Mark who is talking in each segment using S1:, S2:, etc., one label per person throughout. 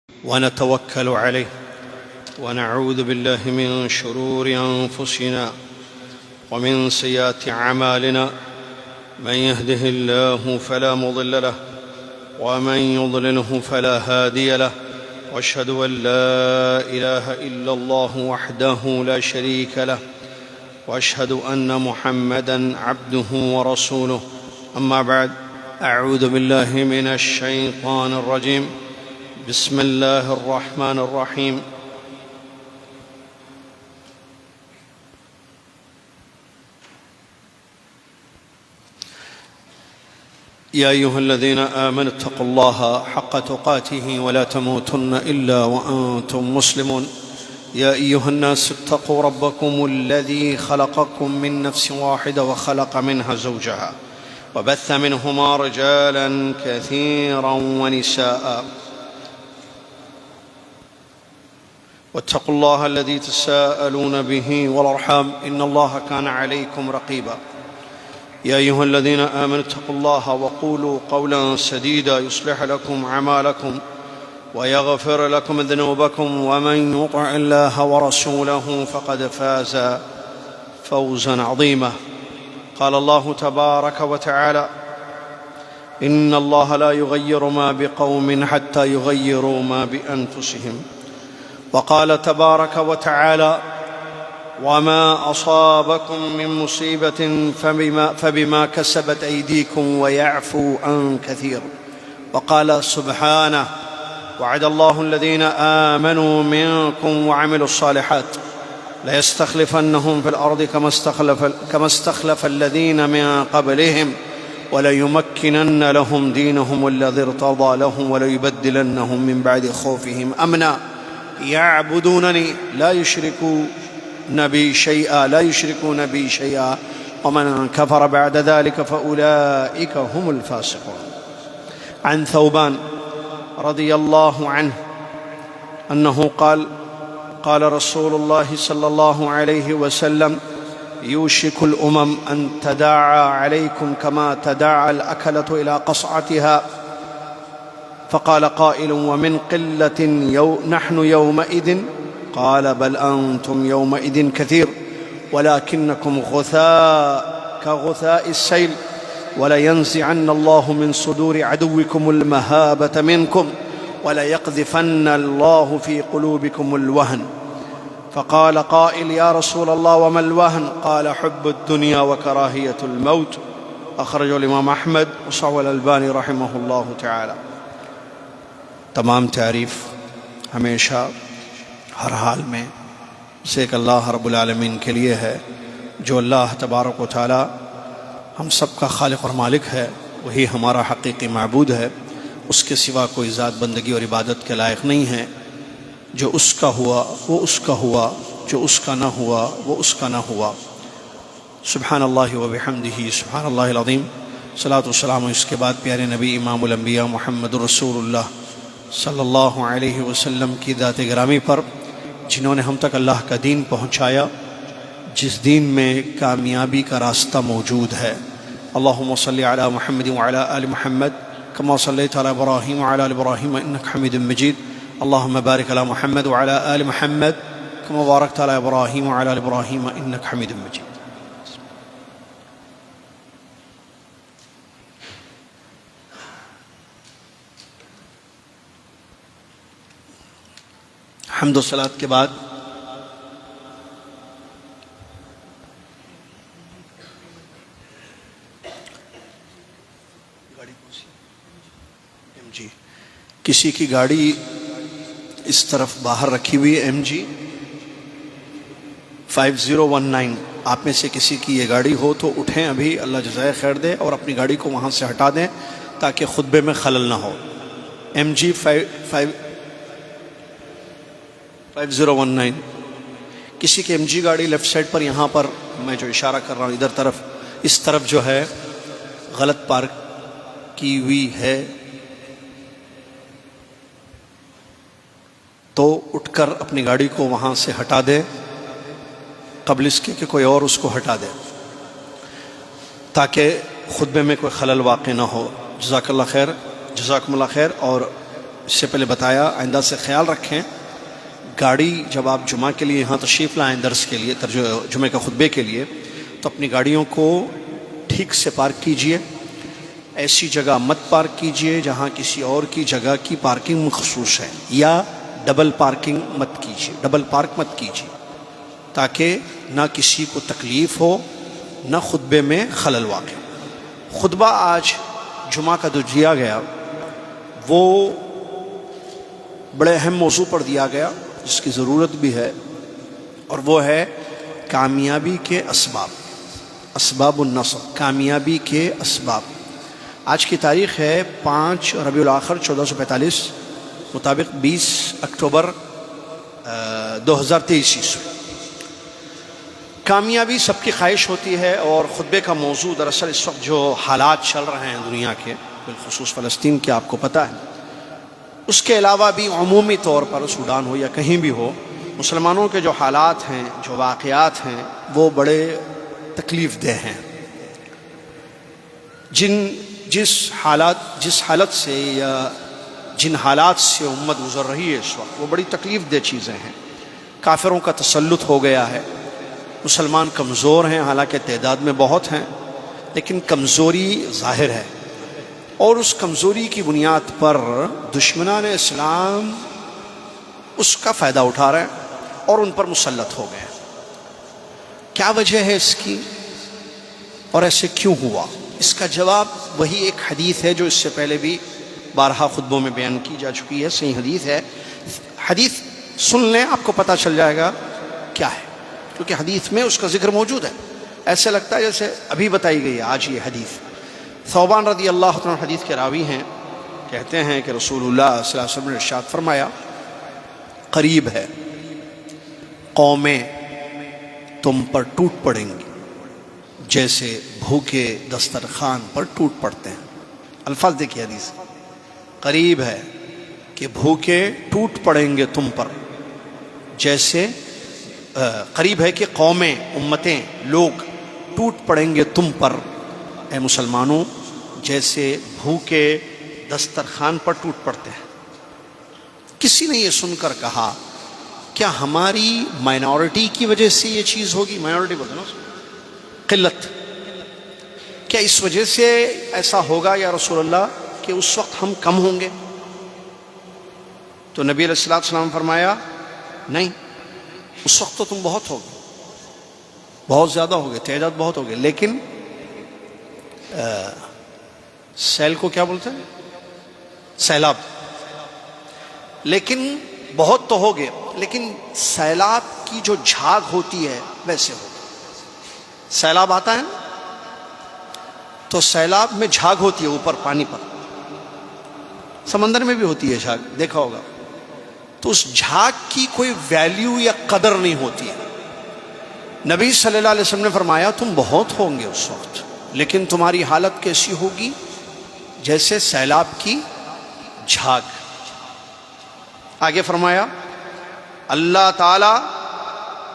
S1: ونتوكل عليه ونعوذ بالله من شرور أنفسنا ومن سيئات أعمالنا. من يهده الله فلا مضل له ومن يضلله فلا هادي له، واشهد أن لا إله إلا الله وحده لا شريك له، واشهد أن محمدًا عبده ورسوله. أما بعد، أعوذ بالله من الشيطان الرجيم. بسم الله الرحمن الرحيم. يا أيها الذين آمنوا اتقوا الله حق تقاته ولا تموتن إلا وأنتم مسلمون. يا أيها الناس اتقوا ربكم الذي خلقكم من نفس واحدة وخلق منها زوجها وبث منهما رجالا كثيرا ونساء، واتقوا الله الذي تساءلون به والأرحام إن الله كان عليكم رقيبا. يا أيها الذين آمنوا اتقوا الله وقولوا قولا سديدا يصلح لكم أعمالكم ويغفر لكم ذنوبكم، ومن يطع الله ورسوله فقد فاز فوزا عظيما. قال الله تبارك وتعالى: إن الله لا يغير ما بقوم حتى يغيروا ما بأنفسهم. وقال تبارك وتعالى: وما أصابكم من مصيبة فبما كسبت أيديكم ويعفو عن كثير. وقال سبحانه: وعد الله الذين آمنوا منكم وعملوا الصالحات ليستخلفنهم في الأرض كما استخلف الذين من قبلهم وليمكنن لهم دينهم الذي ارتضى لهم وليبدلنهم من بعد خوفهم أمنا يعبدونني لا يشركون بي شيئا ومن كفر بعد ذلك فأولئك هم الفاسقون. عن ثوبان رضي الله عنه أنه قال: قال رسول الله صلى الله عليه وسلم: يوشك الأمم أن تداعى عليكم كما تداعى الأكلة إلى قصعتها. فقال قائل: ومن قلة نحن يومئذ؟ قال: بل أنتم يومئذ كثير ولكنكم غثاء كغثاء السيل، ولينزعن الله من صدور عدوكم المهابة منكم وليقذفن الله في قلوبكم الوهن. فقال قائل: يا رسول الله وما الوهن؟ قال: حب الدنيا وكراهية الموت. أخرجه الإمام أحمد وصححه الألباني رحمه الله تعالى. تمام تعریف ہمیشہ ہر حال میں اسے ایک اللہ رب العالمین کے لیے ہے، جو اللہ تبارک و تعالی ہم سب کا خالق اور مالک ہے، وہی ہمارا حقیقی معبود ہے. اس کے سوا کوئی ذات بندگی اور عبادت کے لائق نہیں ہے. جو اس کا ہوا وہ اس کا ہوا، جو اس کا نہ ہوا وہ اس کا نہ ہوا. سبحان اللہ و بحمدہ سبحان اللہ العظیم. صلاۃ والسلام اس کے بعد پیارے نبی امام الانبیاء محمد رسول اللہ صلی اللہ علیہ وسلم کی ذات گرامی پر، جنہوں نے ہم تک اللہ کا دین پہنچایا، جس دین میں کامیابی کا راستہ موجود ہے. اللہم صلی علی محمد وعلی آل محمد کما صلیت علی ابراہیم وعلی آل ابراہیم انک حمید مجید. اللہم بارک علی محمد وعلی آل محمد کما بارکت علی ابراہیم وعلی آل ابراہیم انک حمید مجید. حمد و صلاۃ کے بعد کسی کی گاڑی اس طرف باہر رکھی ہوئی ہے، ایم جی 5019. آپ میں سے کسی کی یہ گاڑی ہو تو اٹھیں ابھی، اللہ جزائے خیر دے، اور اپنی گاڑی کو وہاں سے ہٹا دیں تاکہ خطبے میں خلل نہ ہو. M G 5019. کسی کی ایم جی گاڑی لیفٹ سائڈ پر، یہاں پر میں جو اشارہ کر رہا ہوں ادھر طرف، اس طرف جو ہے غلط پارک کی ہوئی ہے، تو اٹھ کر اپنی گاڑی کو وہاں سے ہٹا دے قبل اس کے کہ کوئی اور اس کو ہٹا دے، تاکہ خطبے میں کوئی خلل واقع نہ ہو. جزاک اللہ خیر، جزاکم اللہ خیر. اور اس سے پہلے بتایا، آئندہ سے خیال رکھیں، گاڑی جب آپ جمعہ کے لیے یہاں تشریف لائیں درس کے لیے، جمعہ کے خطبے کے لیے، تو اپنی گاڑیوں کو ٹھیک سے پارک کیجئے. ایسی جگہ مت پارک کیجئے جہاں کسی اور کی جگہ کی پارکنگ مخصوص ہے، یا ڈبل پارکنگ مت کیجئے، ڈبل پارک مت کیجئے، تاکہ نہ کسی کو تکلیف ہو نہ خطبے میں خلل واقع. خطبہ آج جمعہ کا جو دیا گیا وہ بڑے اہم موضوع پر دیا گیا جس کی ضرورت بھی ہے، اور وہ ہے کامیابی کے اسباب، اسباب النصر، کامیابی کے اسباب. آج کی تاریخ ہے 5 ربیع الاخر 1445 مطابق 20 اکتوبر 2023. کامیابی سب کی خواہش ہوتی ہے، اور خطبے کا موضوع دراصل اس وقت جو حالات چل رہے ہیں دنیا کے، بالخصوص فلسطین کے، آپ کو پتہ ہے. اس کے علاوہ بھی عمومی طور پر سوڈان ہو یا کہیں بھی ہو، مسلمانوں کے جو حالات ہیں، جو واقعات ہیں، وہ بڑے تکلیف دہ ہیں. جس حالت سے یا جن حالات سے امت گزر رہی ہے اس وقت، وہ بڑی تکلیف دہ چیزیں ہیں. کافروں کا تسلط ہو گیا ہے، مسلمان کمزور ہیں، حالانکہ تعداد میں بہت ہیں، لیکن کمزوری ظاہر ہے، اور اس کمزوری کی بنیاد پر دشمنان اسلام اس کا فائدہ اٹھا رہے ہیں اور ان پر مسلط ہو گئے. کیا وجہ ہے اس کی، اور ایسے کیوں ہوا؟ اس کا جواب وہی ایک حدیث ہے جو اس سے پہلے بھی بارہا خطبوں میں بیان کی جا چکی ہے. صحیح حدیث ہے، حدیث سن لیں، آپ کو پتہ چل جائے گا کیا ہے، کیونکہ حدیث میں اس کا ذکر موجود ہے. ایسے لگتا ہے جیسے ابھی بتائی گئی ہے آج یہ حدیث. ثوبان رضی اللہ عنہ حدیث کے راوی ہیں، کہتے ہیں کہ رسول اللہ صلی اللہ علیہ وسلم نے ارشاد فرمایا، قریب ہے قومیں تم پر ٹوٹ پڑیں گی جیسے بھوکے دسترخوان پر ٹوٹ پڑتے ہیں. الفاظ دیکھیے حدیث، قریب ہے کہ بھوکے ٹوٹ پڑیں گے تم پر، جیسے قریب ہے کہ قومیں، امتیں، لوگ ٹوٹ پڑیں گے تم پر اے مسلمانوں جیسے بھوکے دسترخوان پر ٹوٹ پڑتے ہیں. کسی نے یہ سن کر کہا، کیا ہماری مائنورٹی کی وجہ سے یہ چیز ہوگی؟ مائنورٹی بولتے ہیں نا، قلت. کیا اس وجہ سے ایسا ہوگا یا رسول اللہ کہ اس وقت ہم کم ہوں گے؟ تو نبی علیہ الصلوۃ والسلام فرمایا، نہیں، اس وقت تو تم بہت ہوگے، بہت زیادہ ہوگے، تعداد بہت ہوگے، لیکن سیل کو کیا بولتے ہیں؟ سیلاب. لیکن بہت تو ہوگے، لیکن سیلاب کی جو جھاگ ہوتی ہے ویسے ہوگی. سیلاب آتا ہے نا، تو سیلاب میں جھاگ ہوتی ہے اوپر پانی پر، سمندر میں بھی ہوتی ہے جھاگ، دیکھا ہوگا. تو اس جھاگ کی کوئی ویلیو یا قدر نہیں ہوتی ہے. نبی صلی اللہ علیہ وسلم نے فرمایا، تم بہت ہوں گے اس وقت، لیکن تمہاری حالت کیسی ہوگی؟ جیسے سیلاب کی جھاگ. آگے فرمایا، اللہ تعالی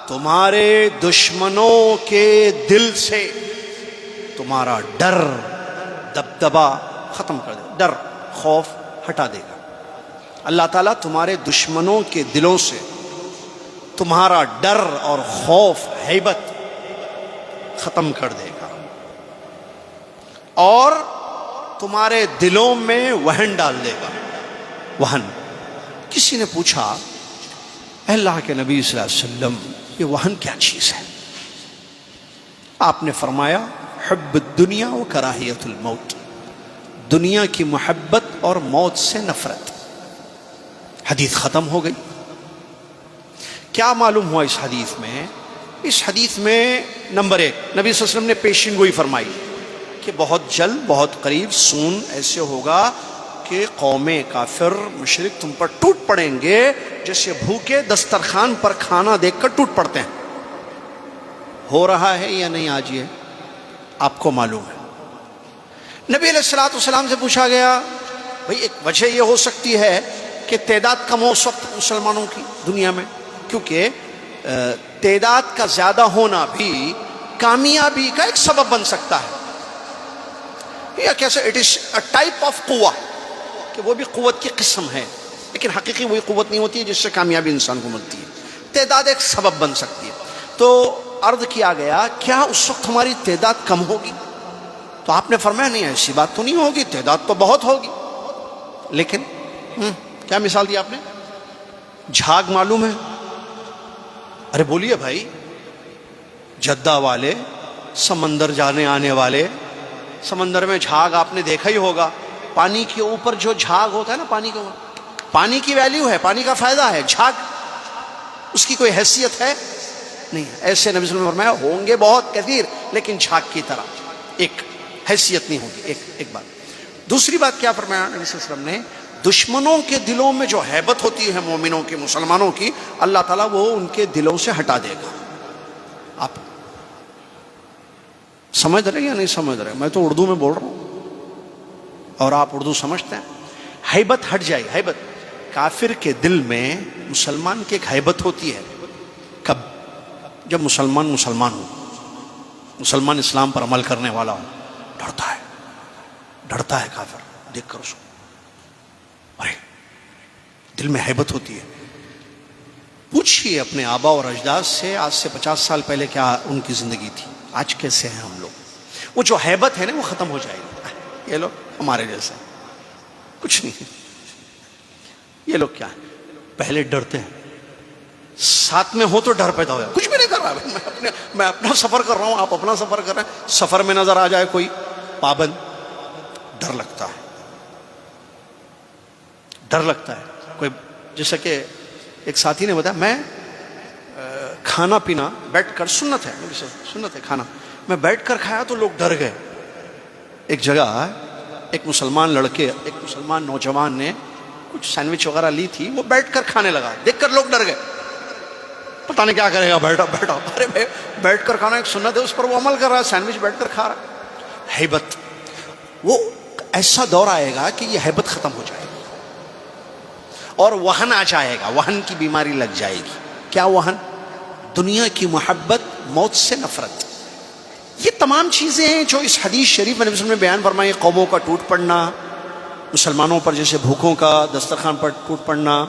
S1: تمہارے دشمنوں کے دل سے تمہارا ڈر، دبدبا ختم کر دے، ڈر، خوف ہٹا دے گا. اللہ تعالیٰ تمہارے دشمنوں کے دلوں سے تمہارا ڈر اور خوف، ہیبت ختم کر دے گا، اور تمہارے دلوں میں وہن ڈال دے گا. وہن. کسی نے پوچھا، اے اللہ کے نبی صلی اللہ علیہ وسلم، یہ وہن کیا چیز ہے؟ آپ نے فرمایا، حب الدنیا و کراہیت الموت، دنیا کی محبت اور موت سے نفرت. حدیث ختم ہو گئی. کیا معلوم ہوا اس حدیث میں؟ اس حدیث میں نمبر 1، نبی صلی اللہ علیہ وسلم نے پیشین گوئی فرمائی کہ بہت جلد، بہت قریب، سون ایسے ہوگا کہ قومیں، کافر، مشرک تم پر ٹوٹ پڑیں گے جیسے بھوکے دسترخوان پر کھانا دیکھ کر ٹوٹ پڑتے ہیں. ہو رہا ہے یا نہیں آج؟ یہ آپ کو معلوم ہے. نبی علیہ الصلوۃ والسلام سے پوچھا گیا، بھئی ایک وجہ یہ ہو سکتی ہے کہ تعداد کم ہو اس وقت مسلمانوں کی دنیا میں، کیونکہ تعداد کا زیادہ ہونا بھی کامیابی کا ایک سبب بن سکتا ہے. یا کیسے it is a type of قوہ، کہ وہ بھی قوت کی قسم ہے. لیکن حقیقی وہی قوت نہیں ہوتی ہے جس سے کامیابی انسان کو ملتی ہے. تعداد ایک سبب بن سکتی ہے. تو عرض کیا گیا کیا اس وقت ہماری تعداد کم ہوگی؟ تو آپ نے فرمایا نہیں ایسی بات تو نہیں ہوگی، تعداد تو بہت ہوگی. لیکن کیا مثال دی آپ نے؟ جھاگ معلوم ہے؟ ارے بولیے بھائی. جدہ والے، سمندر جانے آنے والے، سمندر میں جھاگ آپ نے دیکھا ہی ہوگا. پانی کے اوپر جو جھاگ ہوتا ہے نا، پانی کے اوپر، پانی کی ویلیو ہے، پانی کا فائدہ ہے. جھاگ اس کی کوئی حیثیت ہے نہیں. ایسے نبی صلی اللہ علیہ وسلم نے فرمایا ہوں گے بہت کثیر، لیکن جھاگ کی طرح ایک حیثیت نہیں ہوگی. ایک بات. دوسری بات کیا فرمایا نبی صلی اللہ علیہ وسلم نے؟ دشمنوں کے دلوں میں جو ہیبت ہوتی ہے مومنوں کی، مسلمانوں کی، اللہ تعالیٰ وہ ان کے دلوں سے ہٹا دے گا. آپ سمجھ رہے یا نہیں سمجھ رہے؟ میں تو اردو میں بول رہا ہوں اور آپ اردو سمجھتے ہیں. ہیبت ہٹ جائے. ہیبت، کافر کے دل میں مسلمان کی ایک ہیبت ہوتی ہے. کب؟ جب مسلمان ہو، مسلمان اسلام پر عمل کرنے والا ہو. ڈرتا ہے کافر دیکھ کر اس کو. ارے دل میں ہیبت ہوتی ہے. پوچھئے اپنے آبا اور اجداد سے آج سے 50 سال پہلے کیا ان کی زندگی تھی، آج کیسے ہیں ہم لوگ. وہ جو ہیبت ہے نا وہ ختم ہو جائے گی. یہ لوگ ہمارے جیسے کچھ نہیں. یہ لوگ کیا ہے، پہلے ڈرتے ہیں، ساتھ میں ہو تو ڈر پیدا ہو جائے. کچھ بھی نہیں کر رہا میں اپنا سفر کر رہا ہوں، آپ اپنا سفر کر رہے ہیں. سفر میں نظر آ جائے کوئی پابند، ڈر لگتا ہے. کوئی جیسا کہ ایک ساتھی نے بتایا، میں کھانا پینا بیٹھ کر، سنت ہے کھانا، میں بیٹھ کر کھایا تو لوگ ڈر گئے. ایک جگہ ایک مسلمان لڑکے، ایک مسلمان نوجوان نے کچھ سینڈوچ وغیرہ لی تھی، وہ بیٹھ کر کھانے لگا، دیکھ کر لوگ ڈر گئے. پتہ نہیں کیا کرے گا، بیٹھا. ارے بھائی بیٹھ کر کھانا ایک سنت ہے، اس پر وہ عمل کر رہا ہے، سینڈوچ بیٹھ کر کھا رہا ہے. ہیبت. وہ ایسا دور آئے گا کہ یہ ہیبت ختم ہو جائے گی اور وہن آ جائے گا. وہن کی بیماری لگ جائے گی. کیا وہن؟ دنیا کی محبت، موت سے نفرت. یہ تمام چیزیں ہیں جو اس حدیث شریف میں نبی صلی اللہ علیہ وسلم نے بیان فرمائی. قوموں کا ٹوٹ پڑنا، مسلمانوں پر جیسے بھوکوں کا دسترخوان پر ٹوٹ پڑنا،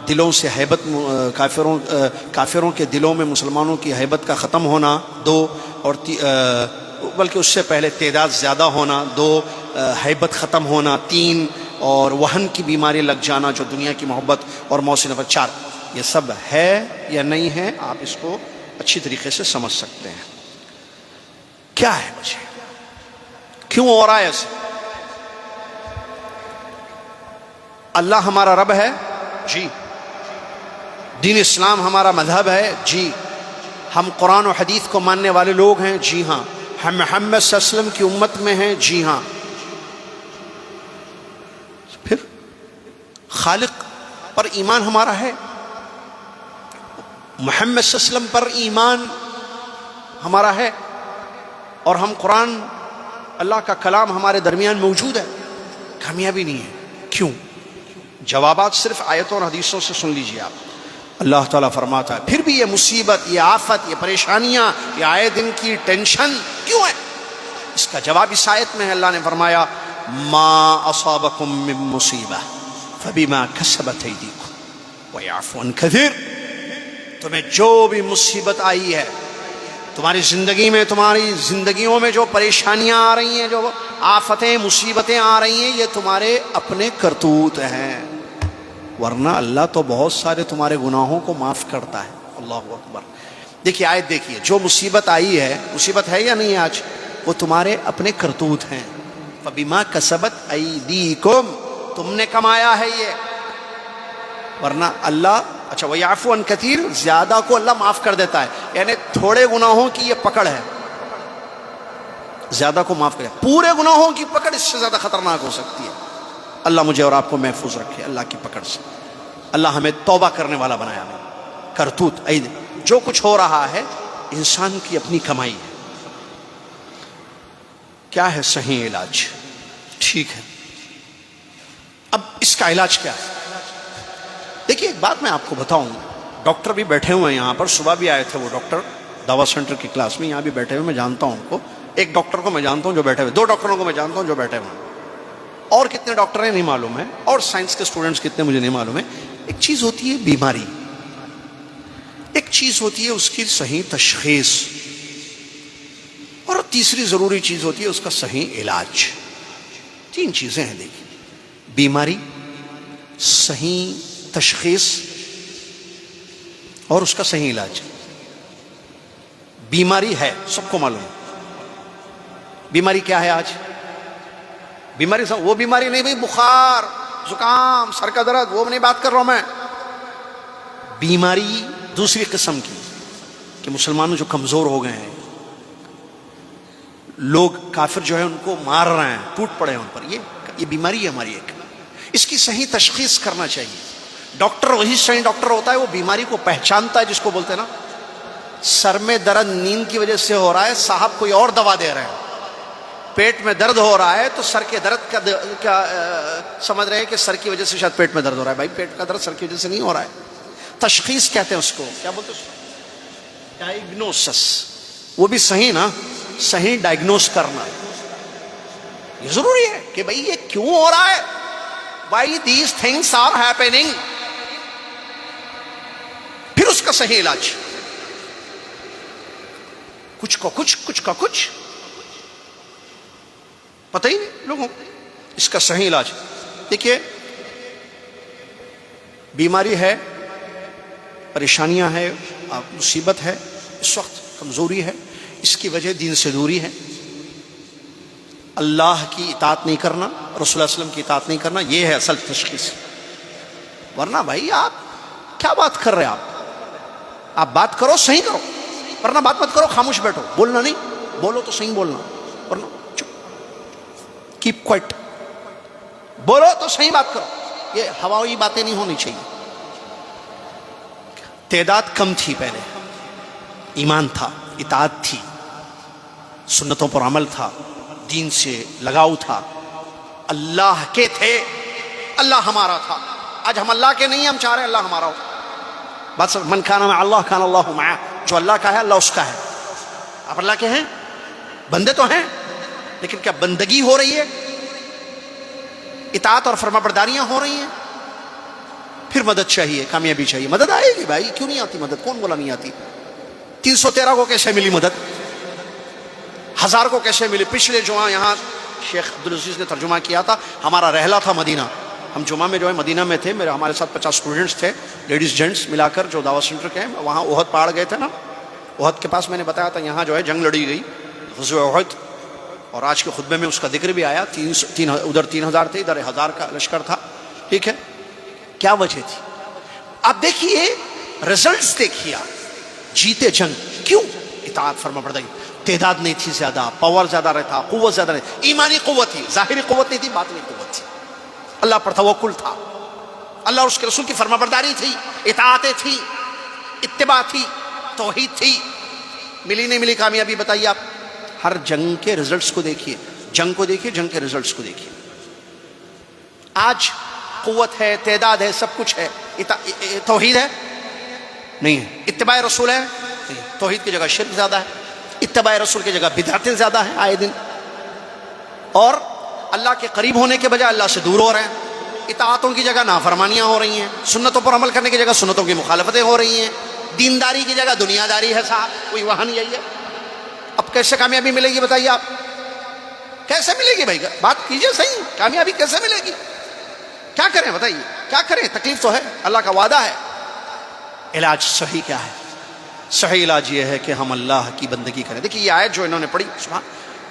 S1: دلوں سے ہیبت، کافروں کے دلوں میں مسلمانوں کی ہیبت کا ختم ہونا. 2 اور بلکہ اس سے پہلے تعداد زیادہ ہونا. 2 ہیبت ختم ہونا. 3 اور وہن کی بیماری لگ جانا جو دنیا کی محبت اور موت سے نفرت. 4 یہ سب ہے یا نہیں ہے، آپ اس کو اچھی طریقے سے سمجھ سکتے ہیں. کیا ہے وجہ؟ کیوں ہو رہا ہے ایسے؟ اللہ ہمارا رب ہے؟ جی. دین اسلام ہمارا مذہب ہے؟ جی. ہم قرآن و حدیث کو ماننے والے لوگ ہیں؟ جی ہاں. ہم محمد صلی اللہ علیہ وسلم کی امت میں ہیں؟ جی ہاں. پھر خالق پر ایمان ہمارا ہے، محمد صلی اللہ علیہ وسلم پر ایمان ہمارا ہے، اور ہم قرآن، اللہ کا کلام ہمارے درمیان موجود ہے. کامیابی نہیں ہے. کیوں؟ جوابات صرف آیتوں اور حدیثوں سے سن لیجیے آپ. اللہ تعالیٰ فرماتا ہے پھر بھی یہ مصیبت، یہ آفت، یہ پریشانیاں، یہ آئے دن کی ٹینشن کیوں ہے؟ اس کا جواب اس آیت میں ہے. اللہ نے فرمایا ما اصابکم من مصیبہ فبما کسبت ایدیکم ویعفو عن کثیر. تمہیں جو بھی مصیبت آئی ہے تمہاری زندگی میں، تمہاری زندگیوں میں جو پریشانیاں آ رہی ہیں، جو آفتیں، مصیبتیں آ رہی ہیں، یہ تمہارے اپنے کرتوت ہیں، ورنہ اللہ تو بہت سارے تمہارے گناہوں کو معاف کرتا ہے. اللہ اکبر. دیکھیے آیت دیکھیے، جو مصیبت آئی ہے، مصیبت ہے یا نہیں آج، وہ تمہارے اپنے کرتوت ہیں. فبما کسبت ایدیکم، تم نے کمایا ہے یہ، ورنہ اللہ. اچھا ویعفو عن کثیر، زیادہ کو اللہ معاف کر دیتا ہے، یعنی تھوڑے گناہوں کی یہ پکڑ ہے، زیادہ کو معاف کرے. پورے گناہوں کی پکڑ اس سے زیادہ خطرناک ہو سکتی ہے. اللہ مجھے اور آپ کو محفوظ رکھے اللہ کی پکڑ سے. اللہ ہمیں توبہ کرنے والا بنایا. ہمیں کرتوت، جو کچھ ہو رہا ہے انسان کی اپنی کمائی ہے. کیا ہے صحیح علاج؟ ٹھیک ہے، اب اس کا علاج کیا ہے؟ دیکھیے ایک بات میں آپ کو بتاؤں، ڈاکٹر بھی بیٹھے ہوئے ہیں یہاں پر، صبح بھی آئے تھے وہ ڈاکٹر دعویٰ سینٹر کی کلاس میں، یہاں بھی بیٹھے ہوئے. میں جانتا ہوں ان کو. ایک ڈاکٹر کو میں جانتا ہوں جو بیٹھے ہوئے، 2 ڈاکٹروں کو میں جانتا ہوں جو بیٹھے ہوئے ہیں، اور کتنے ڈاکٹر ہیں نہیں معلوم ہے، اور سائنس کے اسٹوڈنٹس کتنے مجھے نہیں معلوم ہے. ایک چیز ہوتی ہے بیماری، ایک چیز ہوتی ہے اس کی صحیح تشخیص، اور تیسری ضروری چیز ہوتی ہے اس کا صحیح علاج. 3 چیزیں ہیں دیکھیے، بیماری، صحیح تشخیص اور اس کا صحیح علاج. بیماری ہے، سب کو معلوم ہے بیماری کیا ہے. آج بیماری وہ بیماری نہیں بھائی بخار زکام سر کا درد، وہ نہیں بات کر رہا ہوں میں. بیماری دوسری قسم کی کہ مسلمانوں جو کمزور ہو گئے ہیں، لوگ کافر جو ہے ان کو مار رہے ہیں، ٹوٹ پڑے ہیں ان پر، یہ بیماری ہے ہماری ایک. اس کی صحیح تشخیص کرنا چاہیے. ڈاکٹر وہی صحیح ڈاکٹر ہوتا ہے، وہ بیماری کو پہچانتا ہے، جس کو بولتے ہیں نا سر میں درد نیند کی وجہ سے ہو رہا ہے، صاحب کوئی اور دوا دے رہے ہیں. پیٹ میں درد ہو رہا ہے تو سر کے درد کا سمجھ رہے ہیں کہ سر کی وجہ سے شاید پیٹ میں درد ہو رہا ہے. بھائی پیٹ کا درد سر کی وجہ سے نہیں ہو رہا ہے. تشخیص کہتے ہیں اس کو، کیا بولتے ہیں؟ ڈائگنوسس. وہ بھی صحیح نا، صحیح ڈائگنوس کرنا یہ ضروری ہے کہ بھائی یہ کیوں ہو رہا ہے. Why these things are happening. پھر اس کا صحیح علاج. کچھ کا کچھ پتہ ہی نہیں لوگوں کو اس کا صحیح علاج. دیکھیے بیماری ہے، پریشانیاں ہے، مصیبت ہے، اس وقت کمزوری ہے، اس کی وجہ دین سے دوری ہے، اللہ کی اطاعت نہیں کرنا، رسول اللہ صلی اللہ علیہ وسلم کی اطاعت نہیں کرنا، یہ ہے اصل تشخیص. ورنہ بھائی آپ کیا بات کر رہے ہیں؟ آپ بات کرو صحیح کرو، ورنہ بات مت کرو خاموش بیٹھو. بولنا نہیں، بولو تو صحیح بولنا، ورنہ چپ، کیپ کوائٹ. بولو تو صحیح بات کرو. یہ ہوائی باتیں نہیں ہونی چاہیے. تعداد کم تھی پہلے، ایمان تھا، اطاعت تھی، سنتوں پر عمل تھا، دین سے لگاؤ تھا، اللہ کے تھے، اللہ ہمارا تھا. آج ہم اللہ کے نہیں ہیں، ہم چاہ رہے ہیں اللہ ہمارا ہو. بات سب من کان مع اللہ کان اللہ معہ. جو اللہ کا ہے اللہ اس کا ہے. آپ اللہ کے ہیں، بندے تو ہیں، لیکن کیا بندگی ہو رہی ہے؟ اطاعت اور فرمانبرداریاں ہو رہی ہیں؟ پھر مدد چاہیے، کامیابی چاہیے. مدد آئے گی بھائی، کیوں نہیں آتی مدد؟ کون بولا نہیں آتی؟ 313 کو کیسے ملی مدد؟ 1000 کو کیسے ملی؟ پچھلے جمعہ یہاں شیخ عبدالعزیز نے ترجمہ کیا تھا. ہمارا رحلہ تھا مدینہ. ہم جمعہ میں جو ہے مدینہ میں تھے. ہمارے ساتھ 50 اسٹوڈنٹس تھے، لیڈیز جینٹس ملا کر، جو دعوت سینٹر کے ہیں. وہاں احد پہاڑ گئے تھے نا، احد کے پاس میں نے بتایا تھا یہاں جو ہے جنگ لڑی گئی، غزوہ احد. اور آج کے خطبے میں اس کا ذکر بھی آیا. ادھر 3000 تھے، ادھر 1000 کا لشکر تھا. ٹھیک ہے، کیا وجہ تھی؟ آپ دیکھیے رزلٹس دیکھیے. جیتے جنگ کیوں؟ اطاعت فرمانبرداری. تعداد نہیں تھی زیادہ، پاور زیادہ رہتا، قوت زیادہ نہیں. ایمانی قوت تھی، ظاہری قوت نہیں تھی، باطنی قوت تھی. اللہ پر توکل تھا، اللہ اور اس کے رسول کی فرمانبرداری تھی، اطاعتیں تھی، اتباع تھی، توحید تھی. ملی نہیں ملی کامیابی؟ بتائیے آپ. ہر جنگ کے رزلٹس کو دیکھیے، جنگ کو دیکھیے، جنگ کے رزلٹس کو دیکھیے. آج قوت ہے، تعداد ہے، سب کچھ ہے، توحید ہے نہیں ہے. اتباع رسول ہے نہیں. توحید کی جگہ شرک زیادہ ہے، اتباع رسول کی جگہ بدعتیں زیادہ ہیں آئے دن. اور اللہ کے قریب ہونے کے بجائے اللہ سے دور ہو رہے ہیں. اطاعتوں کی جگہ نافرمانیاں ہو رہی ہیں، سنتوں پر عمل کرنے کی جگہ سنتوں کی مخالفتیں ہو رہی ہیں. دینداری کی جگہ دنیا داری ہے صاحب. کوئی وہاں نہیں یہی ہے. اب کیسے کامیابی ملے گی بتائیے آپ؟ کیسے ملے گی بھائی؟ بات کیجئے صحیح. کامیابی کیسے ملے گی؟ کیا کریں بتائیے؟ کیا کریں؟ تکلیف تو ہے، اللہ کا وعدہ ہے. علاج صحیح کیا ہے؟ صحیح علاج یہ ہے کہ ہم اللہ کی بندگی کریں. دیکھیے یہ آیت جو انہوں نے پڑھی، سبحان.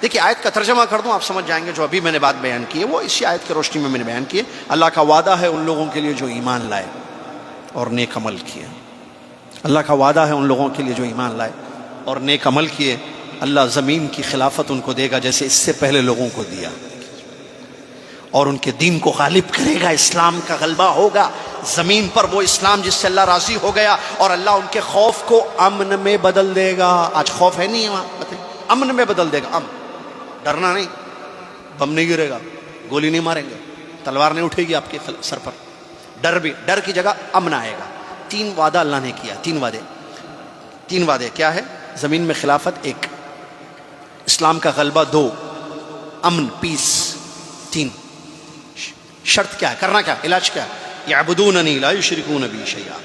S1: دیکھیے آیت کا ترجمہ کر دوں، آپ سمجھ جائیں گے. جو ابھی میں نے بات بیان کی ہے وہ اسی آیت کی روشنی میں نے بیان کی ہے. اللہ کا وعدہ ہے ان لوگوں کے لیے جو ایمان لائے اور نیک عمل کیے. اللہ کا وعدہ ہے ان لوگوں کے لیے جو ایمان لائے اور نیک عمل کیے. اللہ زمین کی خلافت ان کو دے گا جیسے اس سے پہلے لوگوں کو دیا، اور ان کے دین کو غالب کرے گا. اسلام کا غلبہ ہوگا زمین پر، وہ اسلام جس سے اللہ راضی ہو گیا. اور اللہ ان کے خوف کو امن میں بدل دے گا. آج خوف ہے نہیں وہاں، امن میں بدل دے گا. امن، ڈرنا نہیں، بم نہیں گرے گا، گولی نہیں ماریں گے، تلوار نہیں اٹھے گی آپ کے سر پر. ڈر کی جگہ امن آئے گا. 3 وعدہ اللہ نے کیا. 3 وعدے کیا ہے؟ زمین میں خلافت 1، اسلام کا غلبہ 2، امن پیس 3. شرط کیا ہے؟ کرنا کیا؟ علاج کیا ہے؟ یعبدوننی لا یشرکون بی شیئا،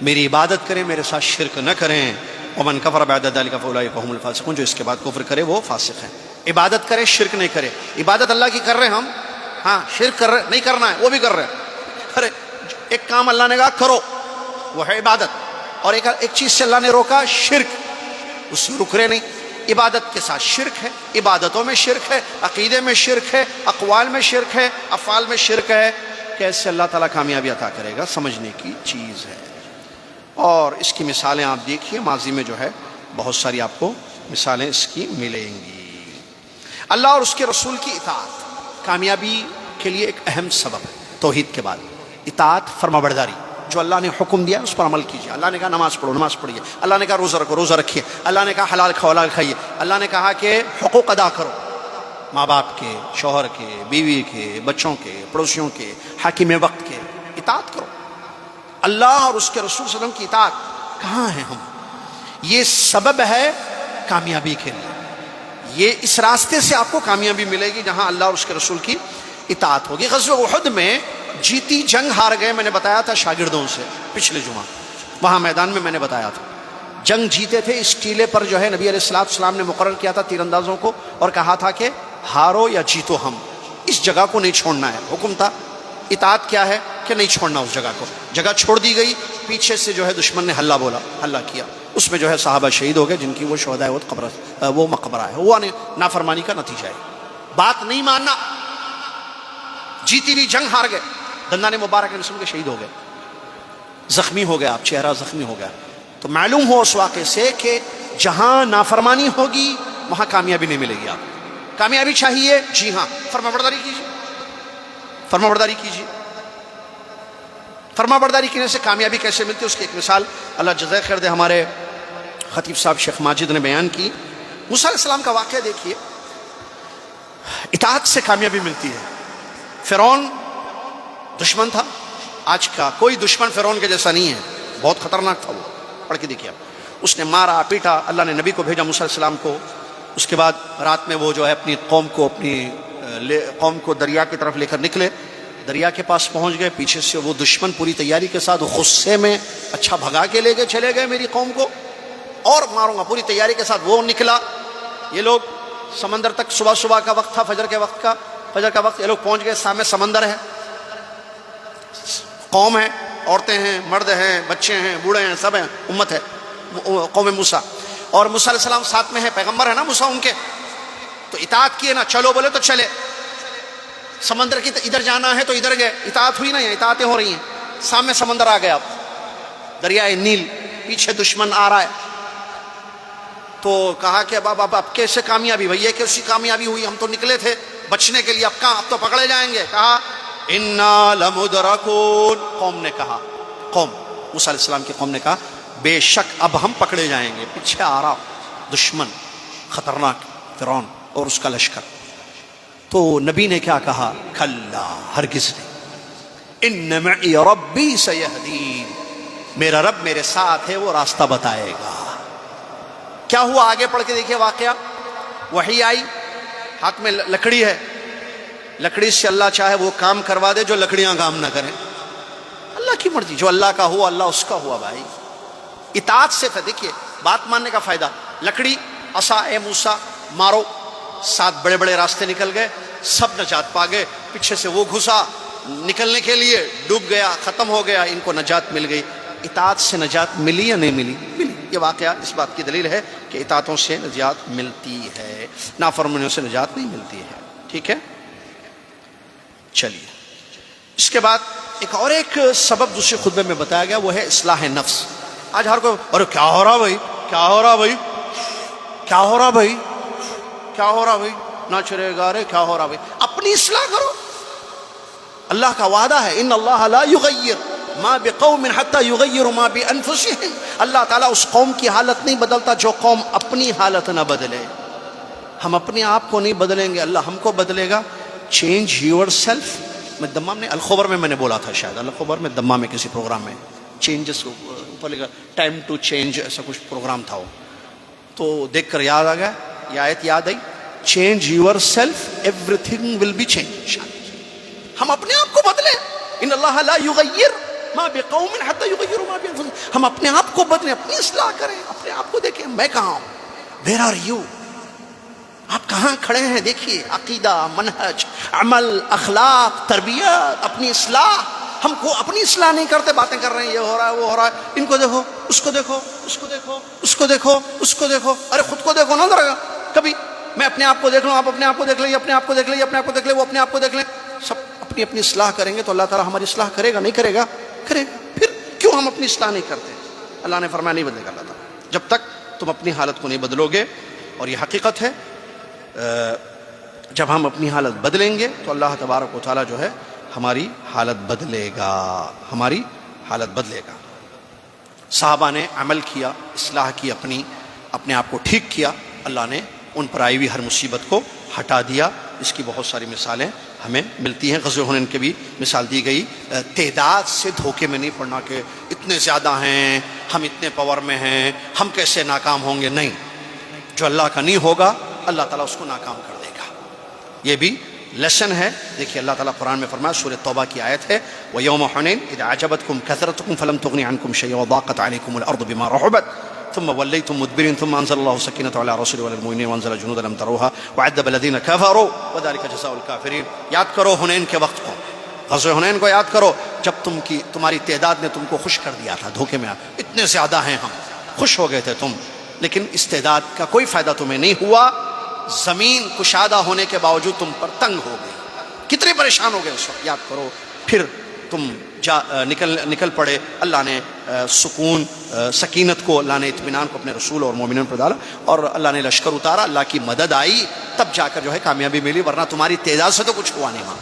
S1: میری عبادت کریں، میرے ساتھ شرک نہ کریں. ومن کفر بعد ذلک فاولئک هم الفاسقون، جو اس کے بعد کفر کرے وہ فاسق ہے. عبادت کرے، شرک نہیں کرے. عبادت اللہ کی کر رہے ہیں ہم، ہاں شرک کر رہے نہیں کرنا ہے، وہ بھی کر رہے ہیں. ارے ایک کام اللہ نے کہا کرو وہ ہے عبادت، اور ایک چیز سے اللہ نے روکا شرک، اس سے رک رہے نہیں. عبادت کے ساتھ شرک ہے، عبادتوں میں شرک ہے، عقیدے میں شرک ہے، اقوال میں شرک ہے، افعال میں شرک ہے. کیسے اللہ تعالیٰ کامیابی عطا کرے گا؟ سمجھنے کی چیز ہے. اور اس کی مثالیں آپ دیکھیے، ماضی میں جو ہے بہت ساری آپ کو مثالیں اس کی ملیں گی. اللہ اور اس کے رسول کی اطاعت کامیابی کے لیے ایک اہم سبب ہے. توحید کے بعد اطاعت، فرما برداری. جو اللہ نے حکم دیا اس پر عمل کیجیے. اللہ نے کہا نماز پڑھو، نماز پڑھیے. اللہ نے کہا روزہ رکھو، روزہ رکھیے. اللہ نے کہا حلال کھاؤ، حلال کھائیے. اللہ نے کہا کہ حقوق ادا کرو، ماں باپ کے، شوہر کے، بیوی کے، بچوں کے، پڑوسیوں کے، حاکم وقت کے. اطاعت کرو. اللہ اور اس کے رسول صلی اللہ علیہ وسلم کی اطاعت کہاں ہیں ہم؟ یہ سبب ہے کامیابی کے لیے. یہ اس راستے سے آپ کو کامیابی ملے گی جہاں اللہ اور اس کے رسول کی اطاعت ہوگی. غزوہ احد میں جیتی جنگ ہار گئے، میں نے بتایا تھا شاگردوں سے پچھلے جمعہ، وہاں میدان میں نے بتایا تھا. جنگ جیتے تھے، اس ٹیلے پر جو ہے نبی علیہ السلام نے مقرر کیا تھا تیر اندازوں کو، اور کہا تھا کہ ہارو یا جیتو ہم اس جگہ کو نہیں چھوڑنا ہے. حکم تھا. اطاعت کیا ہے کہ نہیں چھوڑنا اس جگہ کو. جگہ چھوڑ دی گئی، پیچھے سے جو ہے دشمن نے حلہ بولا، حلہ کیا. اس میں جو ہے صحابہ شہید ہو گئے، جن کی وہ شہداء وہ مقبرہ ہے. وہ نافرمانی کا نتیجہ ہے، بات نہیں ماننا. جیتی بھی جنگ ہار گئے، دندان مبارک کے شہید ہو گئے، زخمی ہو گیا، آپ چہرہ زخمی ہو گیا. تو معلوم ہو اس واقعے سے کہ جہاں نافرمانی ہوگی وہاں کامیابی نہیں ملے گی. آپ کامیابی چاہیے، جی ہاں، فرما برداری کیجیے، فرما برداری کیجیے. فرما برداری کرنے سے کامیابی کیسے ملتی ہے اس کی ایک مثال اللہ جزائے خیر دے ہمارے خطیب صاحب شیخ ماجد نے بیان کی. موسیٰ علیہ السلام کا واقعہ دیکھیے. اطاعت سے کامیابی ملتی ہے. فرعون دشمن تھا، آج کا کوئی دشمن فرعون کے جیسا نہیں ہے، بہت خطرناک تھا. وہ پڑھ کے دیکھیے آپ. اس نے مارا پیٹا، اللہ نے نبی کو بھیجا موسیٰ علیہ السلام کو. اس کے بعد رات میں وہ جو ہے اپنی قوم کو دریا کی طرف لے کر نکلے. دریا کے پاس پہنچ گئے، پیچھے سے وہ دشمن پوری تیاری کے ساتھ غصے میں اچھا بھگا کے لے گئے، چلے گئے میری قوم کو اور ماروں گا، پوری تیاری کے ساتھ وہ نکلا. یہ لوگ سمندر تک، صبح کا وقت تھا، فجر کا وقت، یہ لوگ پہنچ گئے. سامنے سمندر ہے، قوم ہے، عورتیں ہیں، مرد ہیں، بچے ہیں، بوڑھے ہیں، سب ہیں، امت ہے قوم موسیٰ. اور موسیٰ علیہ السلام ساتھ میں ہے، پیغمبر ہے نا موسیٰ ان کے. تو اطاعت کیے نا، چلو بولے تو چلے. سمندر کی ادھر جانا ہے تو ادھر گئے، اطاعت ہوئی نا، یہ اطاعتیں ہو رہی ہیں. سامنے سمندر آ گیا، دریائے نیل، پیچھے دشمن آ رہا ہے. تو کہا کہ اب کیسے کامیابی؟ بھئی یہ کیسی کامیابی ہوئی؟ ہم تو نکلے تھے بچنے کے لیے، اب کہاں، اب تو پکڑے جائیں گے. کہا انا لمدرکون. قوم نے کہا، قوم موسیٰ علیہ السلام کی قوم نے کہا بے شک اب ہم پکڑے جائیں گے. پیچھے آ رہا دشمن خطرناک، فرعون اور اس کا لشکر. تو نبی نے کیا کہا؟ کلا، ہرگز نہیں. ان معی ربی سیہدین، میرا رب میرے ساتھ ہے، وہ راستہ بتائے گا. کیا ہوا آگے پڑھ کے دیکھیے واقعہ. وحی آئی، ہاتھ میں لکڑی ہے، لکڑی سے اللہ چاہے وہ کام کروا دے جو لکڑیاں کام نہ کریں. اللہ کی مرضی، جو اللہ کا ہوا اللہ اس کا ہوا. بھائی اطاعت سے دیکھیے بات ماننے کا فائدہ. لکڑی، عصا، اے موسیٰ مارو. 7 بڑے بڑے راستے نکل گئے، سب نجات پا گئے. پیچھے سے وہ گھسا نکلنے کے لیے، ڈوب گیا، ختم ہو گیا. ان کو نجات مل گئی. اطاعت سے نجات ملی یا نہیں ملی؟ ملی. یہ واقعہ اس بات کی دلیل ہے کہ اطاعتوں سے نجات ملتی ہے، نافرمانیوں سے نجات نہیں ملتی ہے. ٹھیک ہے، چلیے. اس کے بعد ایک سبب دوسرے خطبے میں بتایا گیا، وہ ہے اصلاح نفس. آج ہر کوئی ارے کیا ہو رہا بھائی، کیا ہو رہا بھائی، کیا ہو رہا بھائی، کیا ہو رہا بھائی، نہ چرے گا رے، کیا ہو رہا بھائی. اپنی اصلاح کرو. اللہ کا وعدہ ہے ان اللہ لا یغیر ما بقوم حتی یغیروا ما بانفسہم. اللہ تعالیٰ اس قوم کی حالت نہیں بدلتا جو قوم اپنی حالت نہ بدلے. ہم اپنے آپ کو نہیں بدلیں گے، اللہ ہم کو بدلے گا. Change yourself. میں دمام نے الخبر میں نے بولا تھا، شاید الخبر میں دمام میں کسی پروگرام میں، چینجز اوپر لکھا ٹائم ٹو چینج، ایسا کچھ پروگرام تھا وہ. تو دیکھ کر یاد آ گیا، یہ آیت یاد آئی، change yourself everything will be change. ہم اپنے آپ کو بدلیں. ان اللہ لا یغیر ما بقوم حتى یغیروا ما بانفسهم. ہم اپنے آپ کو بدلیں, اپنی اصلاح کریں, اپنے آپ کو دیکھیں میں کہاں ہوں, ویئر آر یو, آپ کہاں کھڑے ہیں. دیکھیے عقیدہ, منہج, عمل, اخلاق, تربیت, اپنی اصلاح. ہم کو اپنی اصلاح نہیں کرتے, باتیں کر رہے ہیں یہ ہو رہا ہے وہ ہو رہا ہے, ان کو دیکھو, اس کو دیکھو, اس کو دیکھو, اس کو دیکھو, اس کو دیکھو. ارے خود کو دیکھو نا ذرا. کبھی میں اپنے آپ کو دیکھ لوں, آپ اپنے آپ کو دیکھ لیں, اپنے آپ کو دیکھ لیں, اپنے آپ کو دیکھ لیں, وہ اپنے آپ کو دیکھ لیں. سب اپنی اپنی اصلاح کریں گے تو اللہ تعالیٰ ہماری اصلاح کرے گا, نہیں کرے گا؟ کرے گا. پھر کیوں ہم اپنی اصلاح نہیں کرتے؟ اللہ نے فرمایا نہیں بدلے گا اللہ تعالیٰ جب تک تم اپنی حالت کو نہیں بدلو گے. اور یہ حقیقت ہے, جب ہم اپنی حالت بدلیں گے تو اللہ تبارک و تعالیٰ جو ہے ہماری حالت بدلے گا, ہماری حالت بدلے گا. صحابہ نے عمل کیا, اصلاح کی, اپنے آپ کو ٹھیک کیا, اللہ نے ان پر آئی ہوئی ہر مصیبت کو ہٹا دیا. اس کی بہت ساری مثالیں ہمیں ملتی ہیں. غزوہ حنین کی بھی مثال دی گئی. تعداد سے دھوکے میں نہیں پڑنا کہ اتنے زیادہ ہیں, ہم اتنے پاور میں ہیں, ہم کیسے ناکام ہوں گے. نہیں, جو اللہ کا نہیں ہوگا اللہ تعالیٰ اس کو ناکام کر دے گا. یہ بھی لیسن ہے. دیکھیے اللہ تعالیٰ قرآن میں فرمایا, سورہ توبہ کی آیت ہے, وَيَوْمَ حُنَيْنٍ إِذْ أَعْجَبَتْكُمْ كَثْرَتُكُمْ فَلَمْ تُغْنِ عَنْكُمْ شَيْئًا وَضَاقَتْ عَلَيْكُمُ الْأَرْضُ بِمَا رَحُبَتْ ثم وليتم مدبرين ثم انزل الله سكينته على رسوله والمؤمنين وانزل جنودا لم تروها وعذب الذين كفروا وذلك جزاء الكافرين. یاد کرو حنین کے وقت کو, غزوہ حنین کو یاد کرو, جب تمہاری تعداد نے تم کو خوش کر دیا تھا, دھوکے میں اتنے زیادہ ہیں ہم, خوش ہو گئے تھے تم, لیکن اس تعداد کا کوئی فائدہ تمہیں نہیں ہوا. زمین کشادہ ہونے کے باوجود تم پر تنگ ہو گئی, کتنے پریشان ہو گئے اس وقت. یاد کرو, پھر تم نکل پڑے. اللہ نے سکون, سکینت کو, اللہ نے اطمینان کو اپنے رسول اور مومنین پر ڈالا, اور اللہ نے لشکر اتارا, اللہ کی مدد آئی, تب جا کر جو ہے کامیابی ملی, ورنہ تمہاری تعداد سے تو کچھ ہوا نہیں. وہاں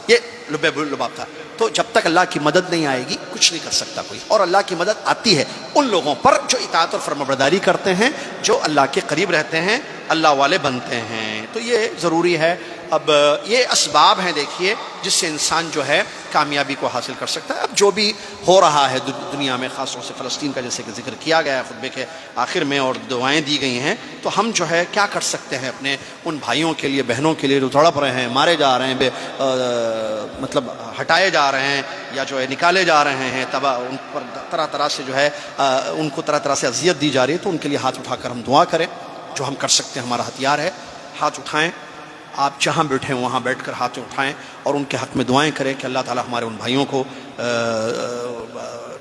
S1: یہ لباب تھا. تو جب تک اللہ کی مدد نہیں آئے گی کچھ نہیں کر سکتا کوئی. اور اللہ کی مدد آتی ہے ان لوگوں پر جو اطاعت اور فرمانبرداری کرتے ہیں, جو اللہ کے قریب رہتے ہیں, اللہ والے بنتے ہیں. تو یہ ضروری ہے. اب یہ اسباب ہیں دیکھیے جس سے انسان جو ہے کامیابی کو حاصل کر سکتا ہے. اب جو بھی ہو رہا ہے دنیا میں, خاص طور سے فلسطین کا جیسے کہ ذکر کیا گیا ہے خطبے کے آخر میں, اور دعائیں دی گئی ہیں, تو ہم جو ہے کیا کر سکتے ہیں اپنے ان بھائیوں کے لیے, بہنوں کے لیے جو تڑپ رہے ہیں, مارے جا رہے ہیں, مطلب ہٹائے جا رہے ہیں, یا جو ہے نکالے جا رہے ہیں, ان پر طرح طرح سے جو ہے ان کو طرح طرح سے اذیت دی جا رہی ہے. تو ان کے لیے ہاتھ اٹھا کر ہم دعا کریں. جو ہم کر سکتے ہیں, ہمارا ہتھیار ہے, ہاتھ اٹھائیں. آپ جہاں بیٹھیں وہاں بیٹھ کر ہاتھ اٹھائیں اور ان کے حق میں دعائیں کریں کہ اللہ تعالیٰ ہمارے ان بھائیوں کو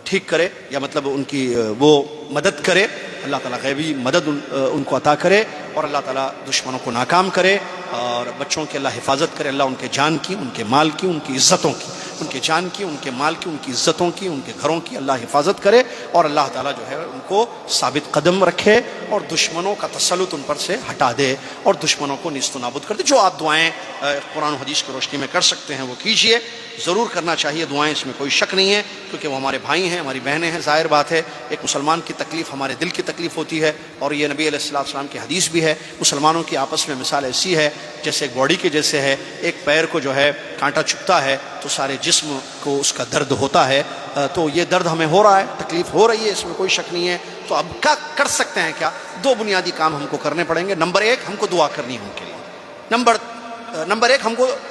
S1: ٹھیک کرے, یا مطلب ان کی وہ مدد کرے. اللہ تعالیٰ غیبی مدد ان کو عطا کرے, اور اللہ تعالیٰ دشمنوں کو ناکام کرے, اور بچوں کی اللہ حفاظت کرے. اللہ ان کے جان کی, ان کے مال کی, ان کی عزتوں کی, ان کے جان کی, ان کے مال کی, ان کی عزتوں کی, ان کے گھروں کی اللہ حفاظت کرے. اور اللہ تعالیٰ جو ہے ان کو ثابت قدم رکھے, اور دشمنوں کا تسلط ان پر سے ہٹا دے, اور دشمنوں کو نیست و نابود کر دے. جو آپ دعائیں قرآن و حدیث کی روشنی میں کر سکتے ہیں وہ کیجئے. ضرور کرنا چاہیے دعائیں, اس میں کوئی شک نہیں ہے, کیونکہ وہ ہمارے بھائی ہیں, ہماری بہنیں ہیں. ظاہر بات ہے ایک مسلمان کی تکلیف ہمارے دل کی تکلیف ہوتی ہے, اور یہ نبی علیہ السلام کی حدیث بھی ہے. مسلمانوں کی آپس میں مثال ایسی ہے جیسے ایک باڈی کے جیسے ہے. ایک پیر کو جو ہے کانٹا چبھتا ہے تو سارے جسم کو اس کا درد ہوتا ہے. تو یہ درد ہمیں ہو رہا ہے, تکلیف ہو رہی ہے, اس میں کوئی شک نہیں ہے. تو اب کیا کر سکتے ہیں؟ کیا دو بنیادی کام ہم کو کرنے پڑیں گے. نمبر ایک, ہم کو دعا کرنی ہے ان کے لیے. نمبر ایک,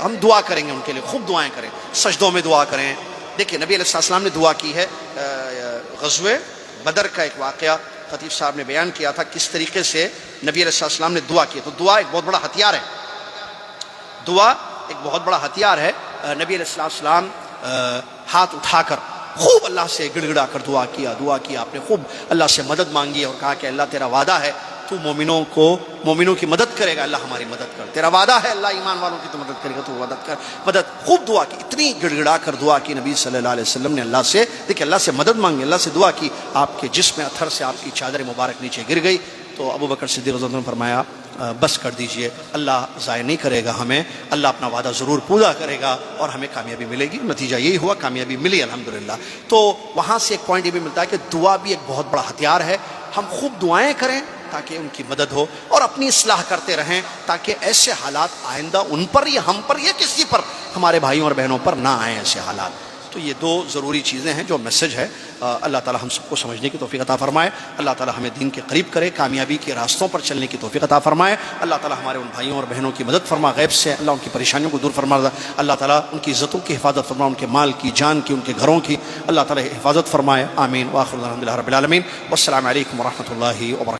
S1: ہم دعا کریں گے ان کے لیے, خوب دعائیں کریں, سجدوں میں دعا کریں. دیکھیں نبی علیہ السلام نے دعا کی ہے. غزوہ بدر کا ایک واقعہ خطیب صاحب نے بیان کیا تھا کس طریقے سے نبی علیہ السلام نے دعا کی. تو دعا ایک بہت بڑا ہتھیار ہے, دعا ایک بہت بڑا ہتھیار ہے. نبی علیہ السلام ہاتھ اٹھا کر خوب اللہ سے گڑ گڑا کر دعا کیا. آپ نے خوب اللہ سے مدد مانگی اور کہا کہ اللہ تیرا وعدہ ہے تو مومنوں کی مدد کرے گا, اللہ ہماری مدد کر. تیرا وعدہ ہے اللہ ایمان والوں کی تو مدد کرے گا, تو مدد کر. خوب دعا کی, اتنی گڑ گڑا کر دعا کی نبی صلی اللہ علیہ وسلم نے اللہ سے. دیکھیں اللہ سے مدد مانگی, اللہ سے دعا کی. آپ کے جسم میں اتھر سے آپ کی چادر مبارک نیچے گر گئی. تو ابو بکر صدیق رضی اللہ عنہ نے فرمایا بس کر دیجئے, اللہ ضائع نہیں کرے گا ہمیں, اللہ اپنا وعدہ ضرور پورا کرے گا اور ہمیں کامیابی ملے گی. نتیجہ یہی ہوا, کامیابی ملی الحمدللہ. تو وہاں سے ایک پوائنٹ یہ بھی ملتا ہے کہ دعا بھی ایک بہت بڑا ہتھیار ہے. ہم خوب دعائیں کریں تاکہ ان کی مدد ہو, اور اپنی اصلاح کرتے رہیں تاکہ ایسے حالات آئندہ ان پر یا ہم پر یا کسی پر, ہمارے بھائیوں اور بہنوں پر نہ آئیں ایسے حالات. تو یہ دو ضروری چیزیں ہیں جو میسج ہے اللہ تعالی ہم سب کو سمجھنے کی توفیق عطا فرمائے، اللہ تعالی ہمیں دین کے قریب کرے، کامیابی کے راستوں پر چلنے کی توفیق عطا فرمائے، اللہ تعالی ہمارے ان بھائیوں اور بہنوں کی مدد فرما، غیب سے اللہ ان کی پریشانیوں کو دور فرما، اللہ تعالی ان کی عزتوں کی حفاظت فرما، ان کے مال کی، جان کی، ان کے گھروں کی اللہ تعالی حفاظت فرمائے، آمین۔ وآخر دعوانا الحمد للہ رب العالمین، والسلام علیکم ورحمۃ اللہ وبرکاتہ۔